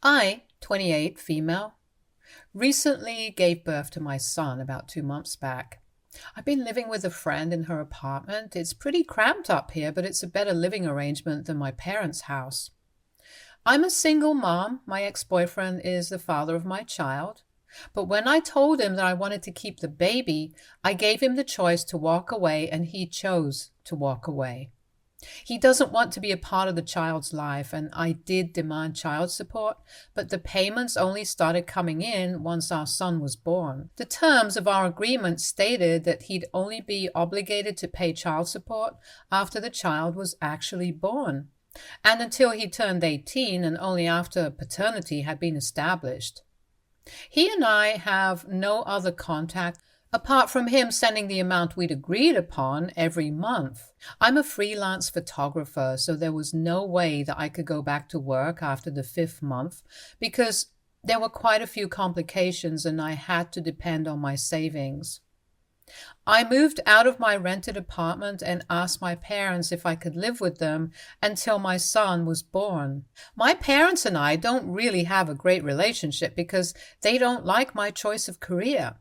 I, 28, female, recently gave birth to my son about 2 months back. I've been living with a friend in her apartment. It's pretty cramped up here, but it's a better living arrangement than my parents' house. I'm a single mom. My ex-boyfriend is the father of my child. But when I told him that I wanted to keep the baby, I gave him the choice to walk away, and he chose to walk away. He doesn't want to be a part of the child's life, and I did demand child support, but the payments only started coming in once our son was born. The terms of our agreement stated that he'd only be obligated to pay child support after the child was actually born, and until he turned 18, and only after paternity had been established. He and I have no other contact apart from him sending the amount we'd agreed upon every month. I'm a freelance photographer, so there was no way that I could go back to work after the 5th month because there were quite a few complications and I had to depend on my savings. I moved out of my rented apartment and asked my parents if I could live with them until my son was born. My parents and I don't really have a great relationship because they don't like my choice of career.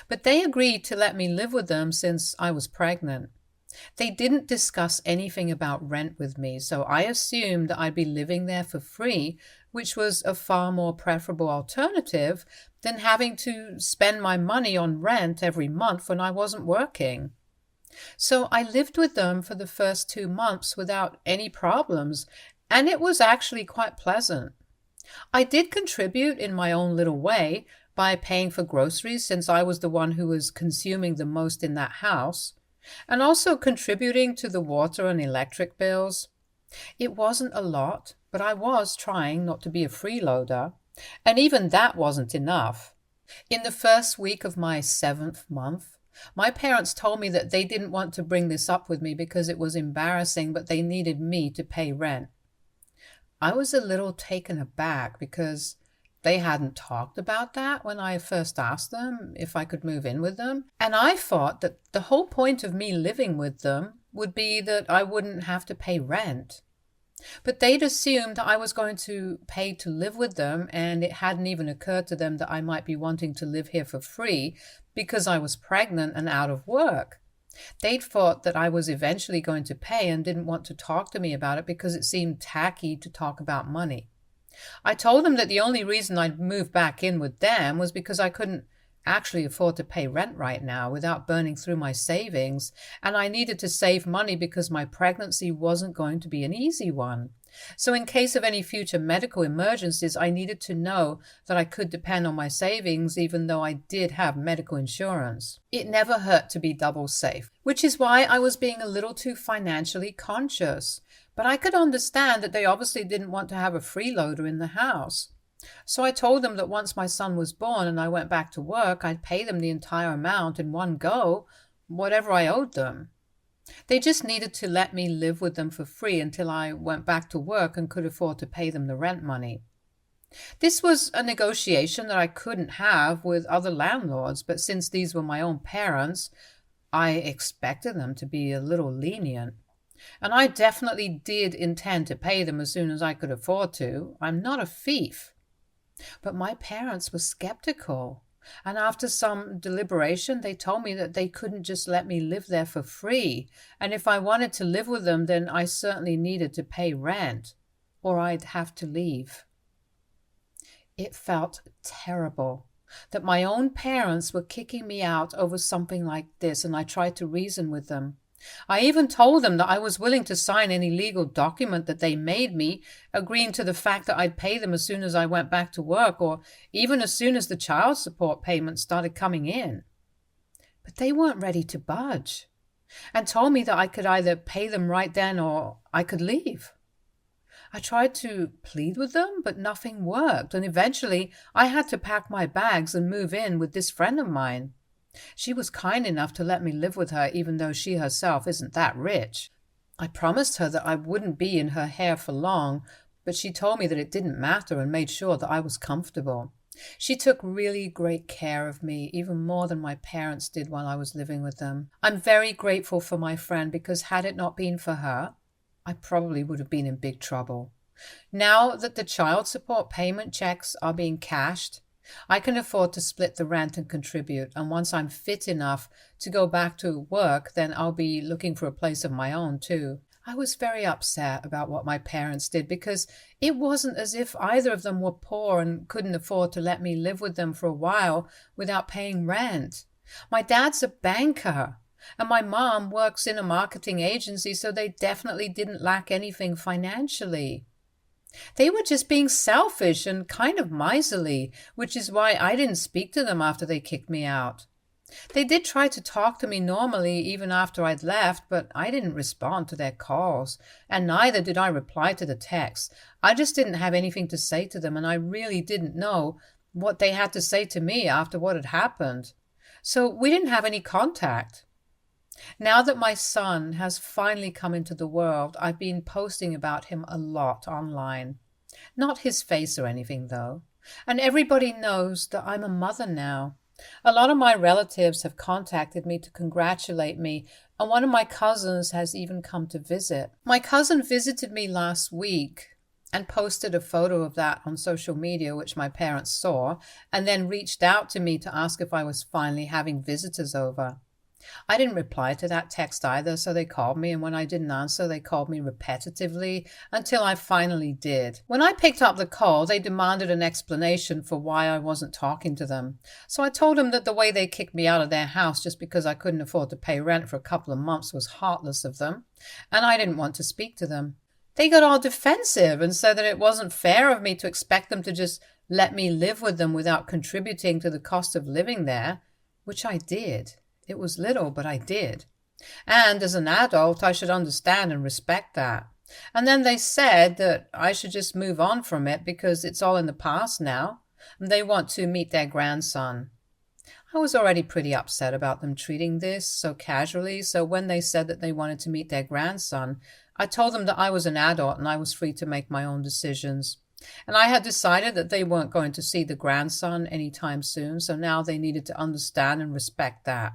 But they agreed to let me live with them since I was pregnant. They didn't discuss anything about rent with me, so I assumed that I'd be living there for free, which was a far more preferable alternative than having to spend my money on rent every month when I wasn't working. So I lived with them for the first 2 months without any problems, and it was actually quite pleasant. I did contribute in my own little way by paying for groceries since I was the one who was consuming the most in that house, and also contributing to the water and electric bills. It wasn't a lot, but I was trying not to be a freeloader, and even that wasn't enough. In the first week of my 7th month, my parents told me that they didn't want to bring this up with me because it was embarrassing, but they needed me to pay rent. I was a little taken aback because they hadn't talked about that when I first asked them if I could move in with them, and I thought that the whole point of me living with them would be that I wouldn't have to pay rent. But they'd assumed I was going to pay to live with them, and it hadn't even occurred to them that I might be wanting to live here for free because I was pregnant and out of work. They'd thought that I was eventually going to pay and didn't want to talk to me about it because it seemed tacky to talk about money. I told them that the only reason I'd moved back in with them was because I couldn't actually afford to pay rent right now without burning through my savings, and I needed to save money because my pregnancy wasn't going to be an easy one. So in case of any future medical emergencies, I needed to know that I could depend on my savings even though I did have medical insurance. It never hurt to be double safe, which is why I was being a little too financially conscious. But I could understand that they obviously didn't want to have a freeloader in the house. So I told them that once my son was born and I went back to work, I'd pay them the entire amount in one go, whatever I owed them. They just needed to let me live with them for free until I went back to work and could afford to pay them the rent money. This was a negotiation that I couldn't have with other landlords, but since these were my own parents, I expected them to be a little lenient. And I definitely did intend to pay them as soon as I could afford to. I'm not a thief. But my parents were skeptical. And after some deliberation, they told me that they couldn't just let me live there for free. And if I wanted to live with them, then I certainly needed to pay rent, or I'd have to leave. It felt terrible that my own parents were kicking me out over something like this, and I tried to reason with them. I even told them that I was willing to sign any legal document that they made me, agreeing to the fact that I'd pay them as soon as I went back to work, or even as soon as the child support payments started coming in. But they weren't ready to budge, and told me that I could either pay them right then or I could leave. I tried to plead with them, but nothing worked, and eventually I had to pack my bags and move in with this friend of mine. She was kind enough to let me live with her, even though she herself isn't that rich. I promised her that I wouldn't be in her hair for long, but she told me that it didn't matter and made sure that I was comfortable. She took really great care of me, even more than my parents did while I was living with them. I'm very grateful for my friend because had it not been for her, I probably would have been in big trouble. Now that the child support payment checks are being cashed, I can afford to split the rent and contribute. And once I'm fit enough to go back to work, then I'll be looking for a place of my own too. I was very upset about what my parents did because it wasn't as if either of them were poor and couldn't afford to let me live with them for a while without paying rent. My dad's a banker and my mom works in a marketing agency, so they definitely didn't lack anything financially. They were just being selfish and kind of miserly, which is why I didn't speak to them after they kicked me out. They did try to talk to me normally even after I'd left, but I didn't respond to their calls, and neither did I reply to the texts. I just didn't have anything to say to them, and I really didn't know what they had to say to me after what had happened. So we didn't have any contact. Now that my son has finally come into the world, I've been posting about him a lot online. Not his face or anything, though. And everybody knows that I'm a mother now. A lot of my relatives have contacted me to congratulate me, and one of my cousins has even come to visit. My cousin visited me last week and posted a photo of that on social media, which my parents saw, and then reached out to me to ask if I was finally having visitors over. I didn't reply to that text either, so they called me, and when I didn't answer, they called me repetitively until I finally did. When I picked up the call, they demanded an explanation for why I wasn't talking to them. So I told them that the way they kicked me out of their house just because I couldn't afford to pay rent for a couple of months was heartless of them, and I didn't want to speak to them. They got all defensive and said that it wasn't fair of me to expect them to just let me live with them without contributing to the cost of living there, which I did. It was little, but I did. And as an adult, I should understand and respect that. And then they said that I should just move on from it because it's all in the past now, and they want to meet their grandson. I was already pretty upset about them treating this so casually, so when they said that they wanted to meet their grandson, I told them that I was an adult and I was free to make my own decisions. And I had decided that they weren't going to see the grandson anytime soon, so now they needed to understand and respect that.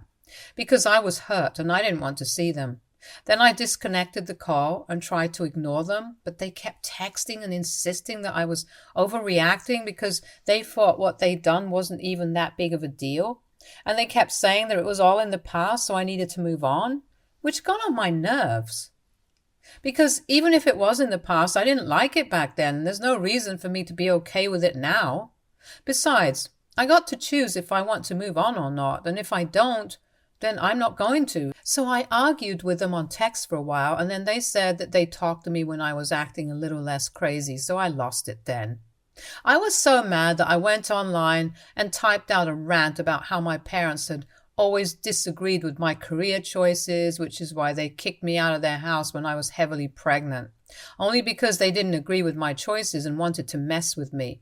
Because I was hurt and I didn't want to see them. Then I disconnected the call and tried to ignore them, but they kept texting and insisting that I was overreacting because they thought what they'd done wasn't even that big of a deal. And they kept saying that it was all in the past, so I needed to move on, which got on my nerves. Because even if it was in the past, I didn't like it back then, and there's no reason for me to be okay with it now. Besides, I got to choose if I want to move on or not, and if I don't, then I'm not going to. So I argued with them on text for a while, and then they said that they talked to me when I was acting a little less crazy, so I lost it then. I was so mad that I went online and typed out a rant about how my parents had always disagreed with my career choices, which is why they kicked me out of their house when I was heavily pregnant, only because they didn't agree with my choices and wanted to mess with me.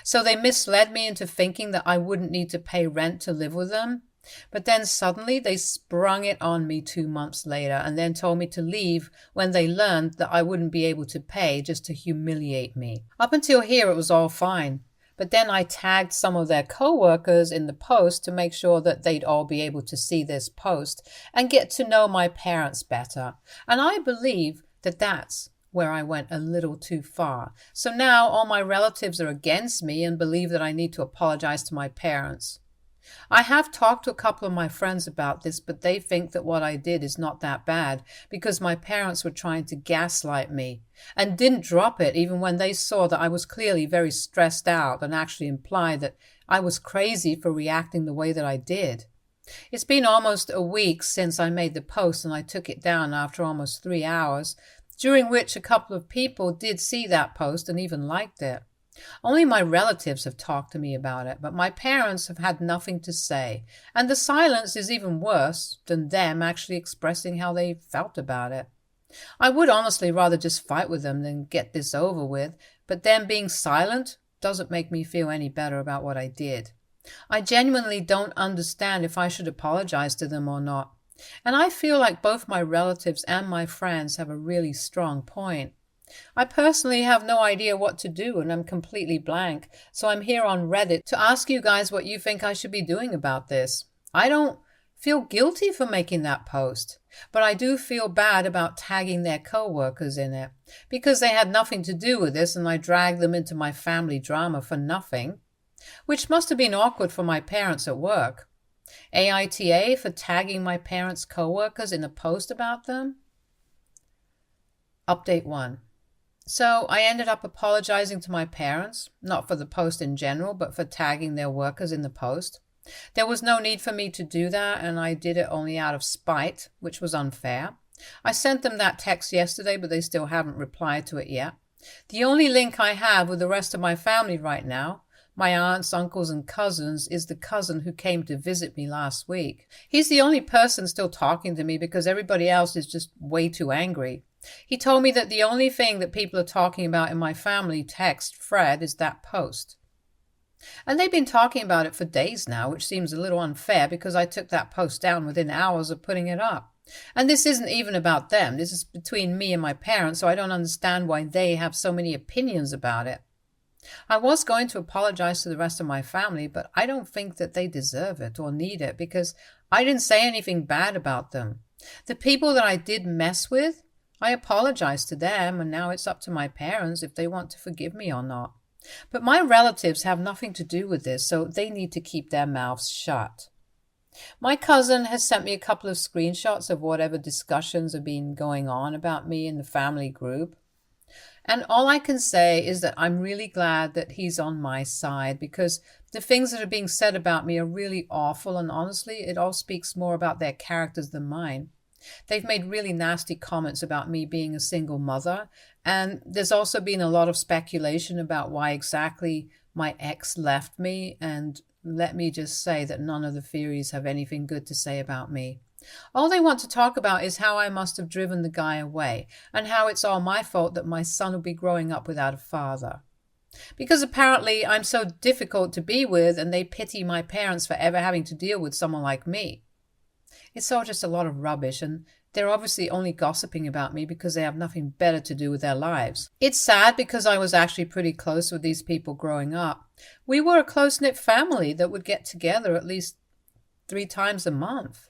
So they misled me into thinking that I wouldn't need to pay rent to live with them. But then suddenly they sprung it on me 2 months later and then told me to leave when they learned that I wouldn't be able to pay, just to humiliate me. Up until here, it was all fine. But then I tagged some of their co-workers in the post to make sure that they'd all be able to see this post and get to know my parents better. And I believe that that's where I went a little too far. So now all my relatives are against me and believe that I need to apologize to my parents. I have talked to a couple of my friends about this, but they think that what I did is not that bad because my parents were trying to gaslight me and didn't drop it even when they saw that I was clearly very stressed out and actually implied that I was crazy for reacting the way that I did. It's been almost a week since I made the post and I took it down after almost 3 hours, during which a couple of people did see that post and even liked it. Only my relatives have talked to me about it, but my parents have had nothing to say, and the silence is even worse than them actually expressing how they felt about it. I would honestly rather just fight with them than get this over with, but them being silent doesn't make me feel any better about what I did. I genuinely don't understand if I should apologize to them or not, and I feel like both my relatives and my friends have a really strong point. I personally have no idea what to do and I'm completely blank, so I'm here on Reddit to ask you guys what you think I should be doing about this. I don't feel guilty for making that post, but I do feel bad about tagging their co-workers in it because they had nothing to do with this and I dragged them into my family drama for nothing, which must have been awkward for my parents at work. AITA for tagging my parents' co-workers in a post about them. Update 1. So I ended up apologizing to my parents, not for the post in general, but for tagging their workers in the post. There was no need for me to do that, and I did it only out of spite, which was unfair. I sent them that text yesterday, but they still haven't replied to it yet. The only link I have with the rest of my family right now, my aunts, uncles, and cousins, is the cousin who came to visit me last week. He's the only person still talking to me because everybody else is just way too angry. He told me that the only thing that people are talking about in my family text thread is that post. And they've been talking about it for days now, which seems a little unfair because I took that post down within hours of putting it up. And this isn't even about them. This is between me and my parents, so I don't understand why they have so many opinions about it. I was going to apologize to the rest of my family, but I don't think that they deserve it or need it because I didn't say anything bad about them. The people that I did mess with, I apologized to them, and now it's up to my parents if they want to forgive me or not. But my relatives have nothing to do with this, so they need to keep their mouths shut. My cousin has sent me a couple of screenshots of whatever discussions have been going on about me in the family group. And all I can say is that I'm really glad that he's on my side because the things that are being said about me are really awful, and honestly, it all speaks more about their characters than mine. They've made really nasty comments about me being a single mother, and there's also been a lot of speculation about why exactly my ex left me, and let me just say that none of the theories have anything good to say about me. All they want to talk about is how I must have driven the guy away, and how it's all my fault that my son will be growing up without a father. Because apparently I'm so difficult to be with, and they pity my parents for ever having to deal with someone like me. It's all just a lot of rubbish, and they're obviously only gossiping about me because they have nothing better to do with their lives. It's sad because I was actually pretty close with these people growing up. We were a close-knit family that would get together at least 3 times a month.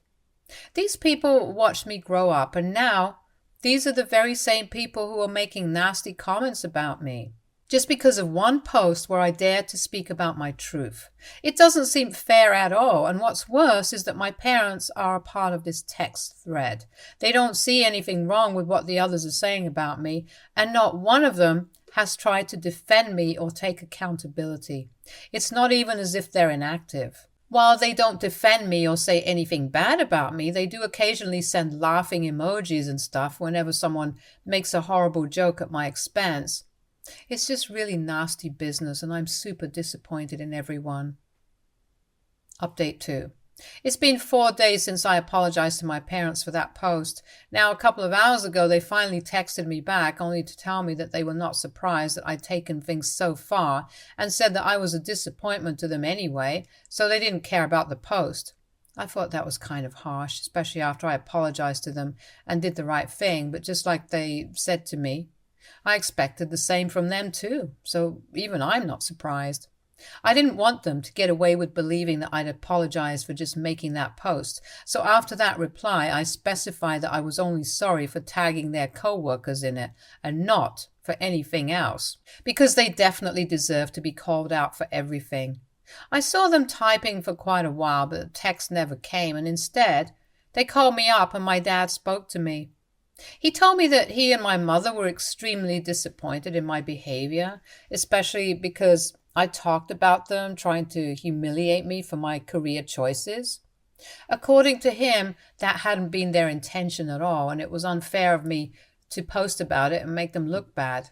These people watched me grow up, and now these are the very same people who are making nasty comments about me. Just because of one post where I dared to speak about my truth. It doesn't seem fair at all, and what's worse is that my parents are a part of this text thread. They don't see anything wrong with what the others are saying about me, and not one of them has tried to defend me or take accountability. It's not even as if they're inactive. While they don't defend me or say anything bad about me, they do occasionally send laughing emojis and stuff whenever someone makes a horrible joke at my expense. It's just really nasty business, and I'm super disappointed in everyone. Update 2. It's been 4 days since I apologized to my parents for that post. Now, a couple of hours ago, they finally texted me back, only to tell me that they were not surprised that I'd taken things so far, and said that I was a disappointment to them anyway, so they didn't care about the post. I thought that was kind of harsh, especially after I apologized to them and did the right thing, but just like they said to me, I expected the same from them too, so even I'm not surprised. I didn't want them to get away with believing that I'd apologized for just making that post, so after that reply I specified that I was only sorry for tagging their co-workers in it and not for anything else, because they definitely deserve to be called out for everything. I saw them typing for quite a while, but the text never came, and instead they called me up and my dad spoke to me. He told me that he and my mother were extremely disappointed in my behavior, especially because I talked about them trying to humiliate me for my career choices. According to him, that hadn't been their intention at all, and it was unfair of me to post about it and make them look bad.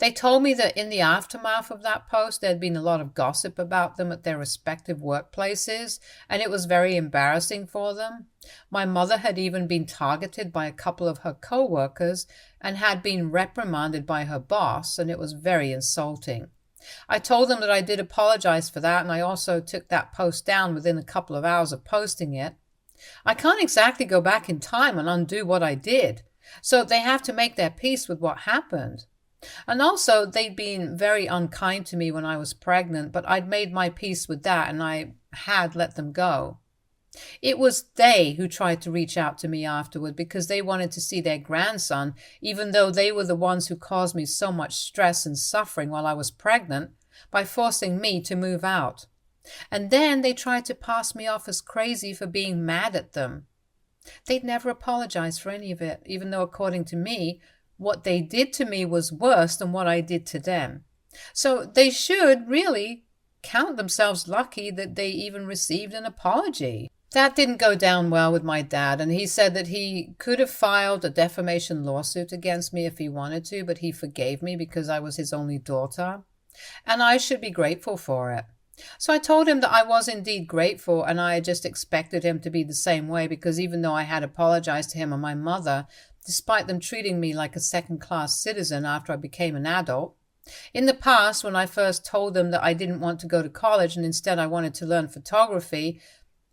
They told me that in the aftermath of that post, there'd been a lot of gossip about them at their respective workplaces, and it was very embarrassing for them. My mother had even been targeted by a couple of her co-workers and had been reprimanded by her boss, and it was very insulting. I told them that I did apologize for that, and I also took that post down within a couple of hours of posting it. I can't exactly go back in time and undo what I did, so they have to make their peace with what happened. And also, they'd been very unkind to me when I was pregnant, but I'd made my peace with that and I had let them go. It was they who tried to reach out to me afterward because they wanted to see their grandson, even though they were the ones who caused me so much stress and suffering while I was pregnant by forcing me to move out. And then they tried to pass me off as crazy for being mad at them. They'd never apologized for any of it, even though, according to me, what they did to me was worse than what I did to them. So they should really count themselves lucky that they even received an apology. That didn't go down well with my dad, and he said that he could have filed a defamation lawsuit against me if he wanted to, but he forgave me because I was his only daughter, and I should be grateful for it. So I told him that I was indeed grateful, and I just expected him to be the same way because even though I had apologized to him and my mother, despite them treating me like a second-class citizen after I became an adult, in the past, when I first told them that I didn't want to go to college and instead I wanted to learn photography,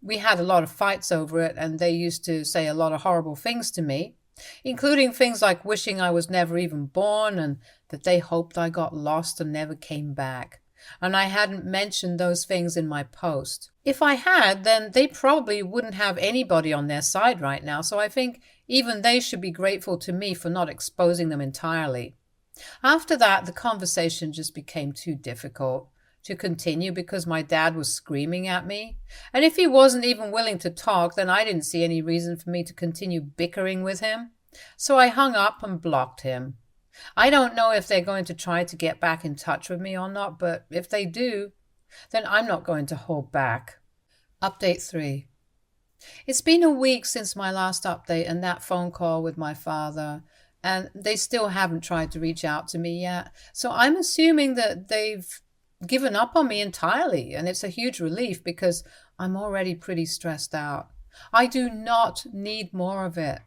we had a lot of fights over it, and they used to say a lot of horrible things to me, including things like wishing I was never even born and that they hoped I got lost and never came back. And I hadn't mentioned those things in my post. If I had, then they probably wouldn't have anybody on their side right now, so I think even they should be grateful to me for not exposing them entirely. After that, the conversation just became too difficult to continue because my dad was screaming at me. And if he wasn't even willing to talk, then I didn't see any reason for me to continue bickering with him. So I hung up and blocked him. I don't know if they're going to try to get back in touch with me or not, but if they do, then I'm not going to hold back. Update 3. It's been a week since my last update and that phone call with my father, and they still haven't tried to reach out to me yet. So I'm assuming that they've given up on me entirely, and it's a huge relief because I'm already pretty stressed out. I do not need more of it.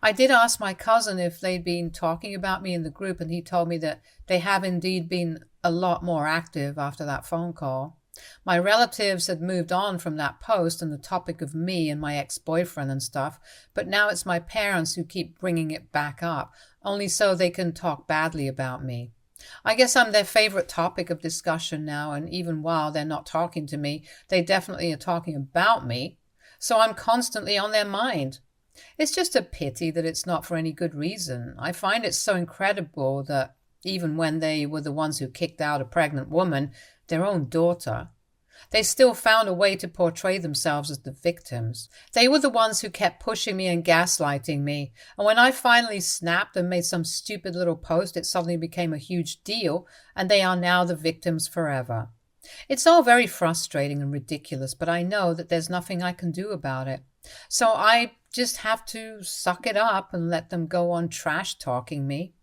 I did ask my cousin if they'd been talking about me in the group, and he told me that they have indeed been a lot more active after that phone call. My relatives had moved on from that post and the topic of me and my ex-boyfriend and stuff, but now it's my parents who keep bringing it back up, only so they can talk badly about me. I guess I'm their favorite topic of discussion now, and even while they're not talking to me, they definitely are talking about me, so I'm constantly on their mind. It's just a pity that it's not for any good reason. I find it so incredible that even when they were the ones who kicked out a pregnant woman, their own daughter, they still found a way to portray themselves as the victims. They were the ones who kept pushing me and gaslighting me, and when I finally snapped and made some stupid little post, it suddenly became a huge deal, and they are now the victims forever. It's all very frustrating and ridiculous, but I know that there's nothing I can do about it. So I just have to suck it up and let them go on trash talking me.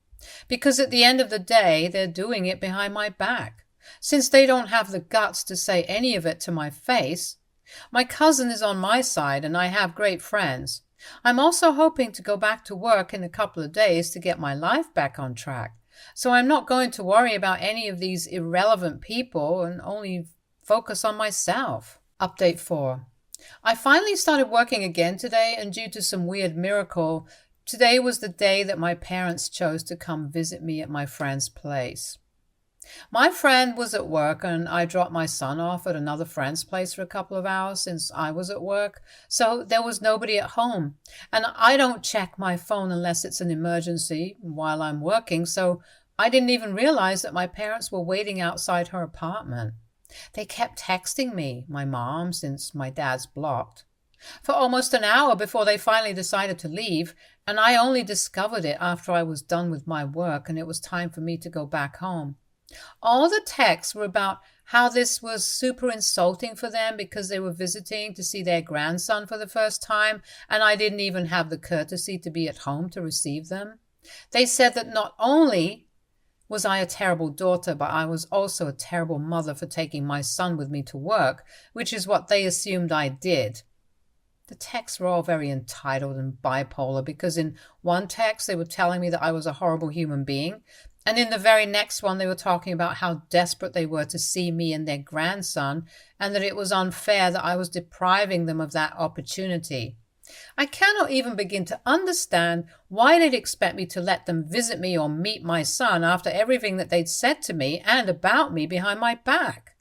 Because at the end of the day, they're doing it behind my back. Since they don't have the guts to say any of it to my face, my cousin is on my side and I have great friends. I'm also hoping to go back to work in a couple of days to get my life back on track. So I'm not going to worry about any of these irrelevant people and only focus on myself. Update 4. I finally started working again today, and due to some weird miracle, today was the day that my parents chose to come visit me at my friend's place. My friend was at work and I dropped my son off at another friend's place for a couple of hours since I was at work, so there was nobody at home. And I don't check my phone unless it's an emergency while I'm working, so I didn't even realize that my parents were waiting outside her apartment. They kept texting me, my mom, since my dad's blocked, for almost an hour before they finally decided to leave, and I only discovered it after I was done with my work and it was time for me to go back home. All the texts were about how this was super insulting for them because they were visiting to see their grandson for the first time, and I didn't even have the courtesy to be at home to receive them. They said that not only was I a terrible daughter, but I was also a terrible mother for taking my son with me to work, which is what they assumed I did. The texts were all very entitled and bipolar because in one text they were telling me that I was a horrible human being, and in the very next one they were talking about how desperate they were to see me and their grandson, and that it was unfair that I was depriving them of that opportunity. I cannot even begin to understand why they'd expect me to let them visit me or meet my son after everything that they'd said to me and about me behind my back.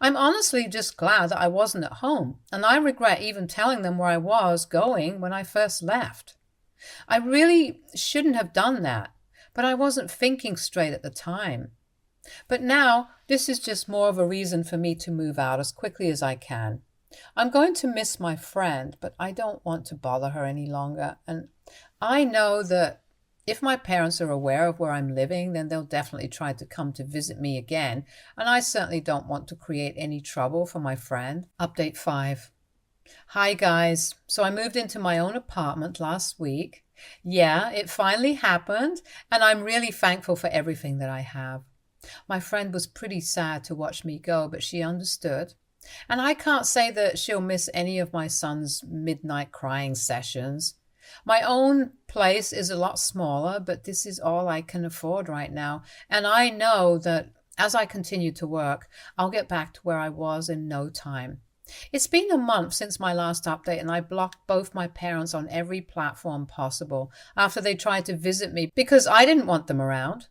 I'm honestly just glad that I wasn't at home, and I regret even telling them where I was going when I first left. I really shouldn't have done that, but I wasn't thinking straight at the time. But now, this is just more of a reason for me to move out as quickly as I can. I'm going to miss my friend, but I don't want to bother her any longer. And I know that if my parents are aware of where I'm living, then they'll definitely try to come to visit me again. And I certainly don't want to create any trouble for my friend. Update 5. Hi guys. So I moved into my own apartment last week. Yeah, it finally happened, and I'm really thankful for everything that I have. My friend was pretty sad to watch me go, but she understood. And I can't say that she'll miss any of my son's midnight crying sessions. My own place is a lot smaller, but this is all I can afford right now. And I know that as I continue to work, I'll get back to where I was in no time. It's been a month since my last update, and I blocked both my parents on every platform possible after they tried to visit me because I didn't want them around.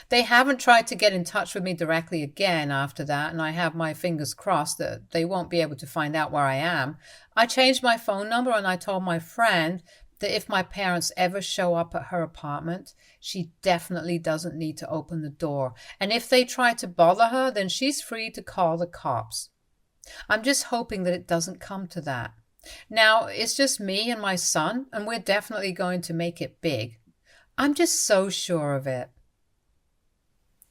They haven't tried to get in touch with me directly again after that, and I have my fingers crossed that they won't be able to find out where I am. I changed my phone number, and I told my friend that if my parents ever show up at her apartment, she definitely doesn't need to open the door. And if they try to bother her, then she's free to call the cops. I'm just hoping that it doesn't come to that. Now, it's just me and my son, and we're definitely going to make it big. I'm just so sure of it.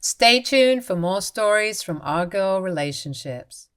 Stay tuned for more stories from our girl relationships.